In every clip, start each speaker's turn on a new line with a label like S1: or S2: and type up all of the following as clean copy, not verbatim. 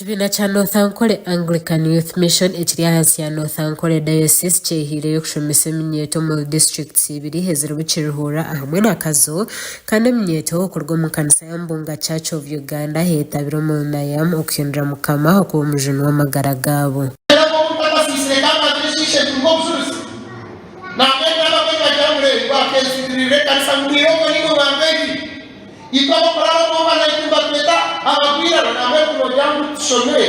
S1: Ekibiina kya North Ankole Anglican Youth Mission ekiri ahansi ya North Ankole Diocese kyehiireyo kushomesa eminyeeto mu districts ibiri eziri Bukiruhura hamwe n'Akazo kandi eminyeeto okuruga omu kanisa ya Mbunga Church of Uganda heetabire omu Nayam okuhindura Mukama okuba omujuni w'amagara gaabo.
S2: Ikawa kulala mwa na ikumba kweta ababwira na mwepo yangu tushomere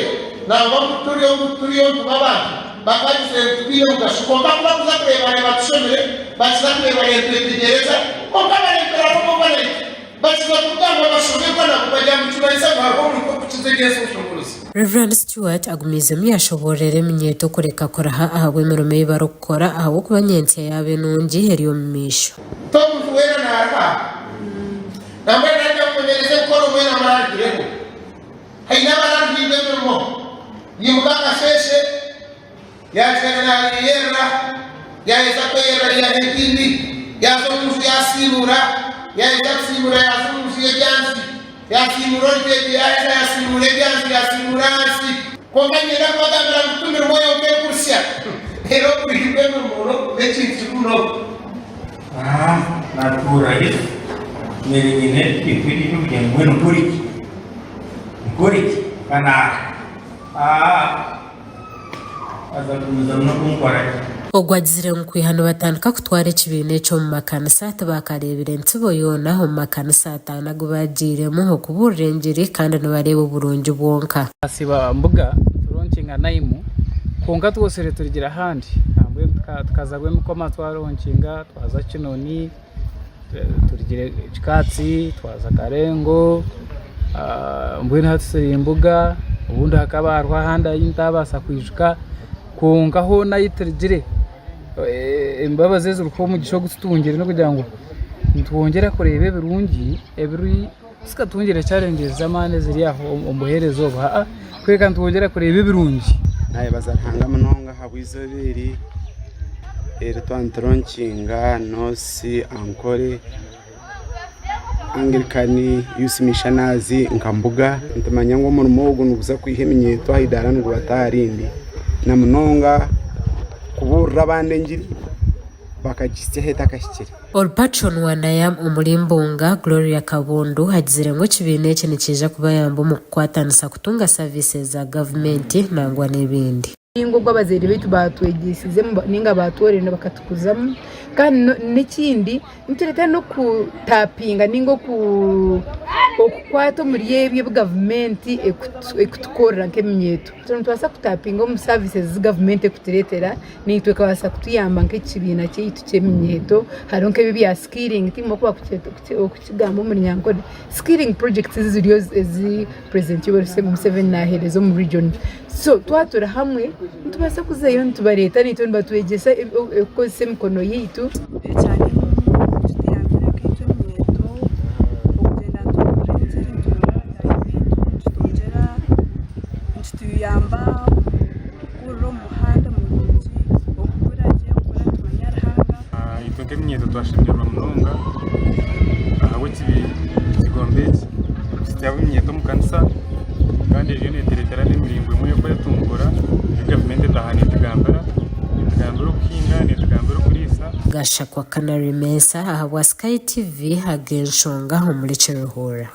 S2: na ngomuturiyo kubabandi bakaje tubiyo ngasukomba kuba kuzakureba batushomere bazakureba yetegereza okabale kulala mwa na bakizakugamba bashomerwa na kubajya mu kibaisa babo ko kuzegeza ushoborozi.
S1: Reverend Stuart agumizemu yashoborera eminyeeto kureka koraha ahabwe emirimo ei barokukora aho kuba nyensi yabe nungi eri omu maisho.
S2: Tomu wera na aka namwe najya kumereze koro mwena maragirego haina maragirego mo yimukaka sheshe yachana yera yaeza kwera ya hekindi yazonzu yasimura yaeza simura yazonzu yejansi yasimura tete yaeza yasimura yejansi yasimurasi konganyira kwagambira mutumira moyo pekursia ero kuhibwe mu bechintuno
S3: naturally Merigine ikiri kugira ngo nkuri kana azakuza no kunkora
S1: ogwagizire nkwihano batandika kutwara ekibiina ekyo mu makanisa tebakarebire nsibo yona mu makanisa atano agubagiremu okuburira enjiri kandi nibareeba oburungi bwonka
S4: asiba mbuga turonkinga naimu konka twosere turigira ahandi nambwe tukazagwe mukoma twaronkinga twaza kinoni turigire Kikatsi twaza Karengo mbwene hatusere imbuga ubundi hakabarwa handa y'intabasa kwijuka konka ho nayiturigire imbabaze z'uruko mu gisho gutungire no kugira ngo ntwongera kurebe birungi ebiri sikatungire challenge zamane ziri aho ombuherezo ba kweka ntwongera kurebe birungi
S5: naye bazatanga munonga habwizobiri Twantoronkinga Nosi Ankole Anglican Youth Missioners nkambuga ntumanya ngo umurimo wo gunuza kwiheminyeto ahidara ngo batarindi na munonga kuburra bande ngiri bakagiste heta kashikire.
S1: All patron wa Nayam Mbunga Gloria Kabundu hagizire ngo kibiina eki nikija kuba yamba mu kukwatanisa kutunga services za government nangwa n'ebindi.
S6: Ingo gw'abazeri bitu batwegisize ninga batorene bakatukuzamo kandi n'ikindi ntureta no kutapinga ningo okukwata muri yebye government ekutukorera nk'eminyeeto twasa kutapinga mu services government ekuturetera nitwe kabasa kutuyamba nk'ekibiina kyeitu ky'eminyeeto haronke bibi ya skilling timo kuba okukigamba muri Nyankole skilling projects ziriyo ezi present yose mu 7 naherezo mu region so twatura hamwe tubasa kuzeyo ntubareta nitwe batwegesa ko semikono yitu
S7: cyane tutiyambira k'icyo minyeeto okugenda tutongera ntituyamba kuro muhanda mulungi okukuraje okura tumanya rahanga
S8: itonke minyeeto twashimira munonga aho kigombeki kitya minyeeto mu kanisa kandi iyo neterekera n'imiringo imwe yo kwetungura government tahani tigambara kuhinga nitugambira kurisa
S1: gasha kwa Canary Mesa aha wa Sky TV hagenshonga ho muri Kiruhura.